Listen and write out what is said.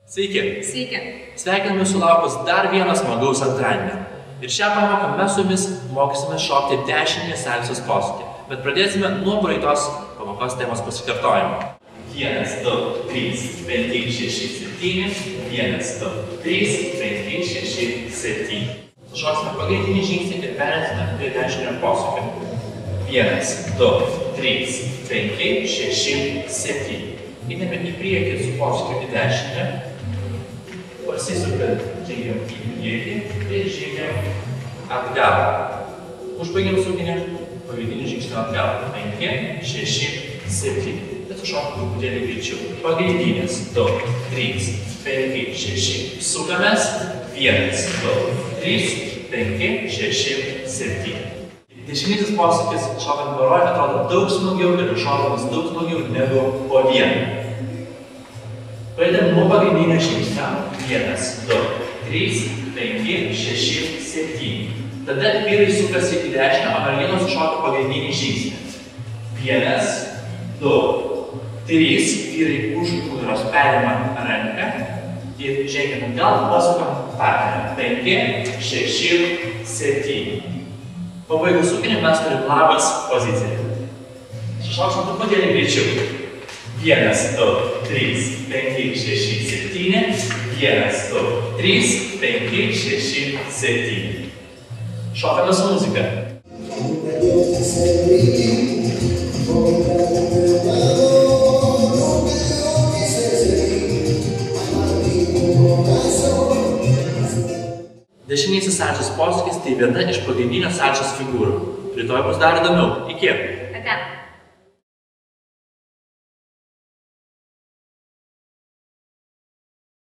Sveiki! Sveiki! Sveikiname sulaukus dar vieną smagaus antradienio. Ir šią pamoką mes su jumis mokysime šokti dešinį salsos posūkį. Bet pradėsime nuo praeitos pamokos temos pasikartojimo. 1, 2, 3, 5, 6, 7. 1, 2, 3, 5, 6, 7. Šoksime pagrindinį žingsnį ir perėsime prie dešinio posūkio. 1, 2, 3, 5, 6, 7. Einame į priekį su posūkiu į dešinę. Pasisukant, žengiam į priekį ir žengiam atgal. Užbaigiam sukinį pagrindinį žingsnį atgal. 5, 6, 7. Bet sušokam truputėlį greičiau. Pagrindinės 2, 3, 5, 6. Sukamės. 1, 2, 3, 5, 6, 7. Dešinysis posūkis šokant baroj atrodo daug smagiau ir šokamas daug smagiau negu po vieną. Pradedam nuo pagrindinio žingsnio. 1, 2, 3, 5, 6, 7. Tada vyrai sukasi į dešinę, o merginos šoka pagrindinį žingsnį. 1, 2, 3. Vyrai už nugaros perima ranką ir žengiam atgal, pasukam partnerę. 5, 6, 7. Pabaigus sukinį mes turim labas poziciją. Sušoksim truputėlį greičiau. 1, 2, 3, 5, 6, 7. 1, 2, 3, 5, 6, 7. Šokame su muzika. Dešinysis salsos posūkis tai viena iš pagrindinio salsos figūrų. Rytoj bus dar įdomiau. Iki!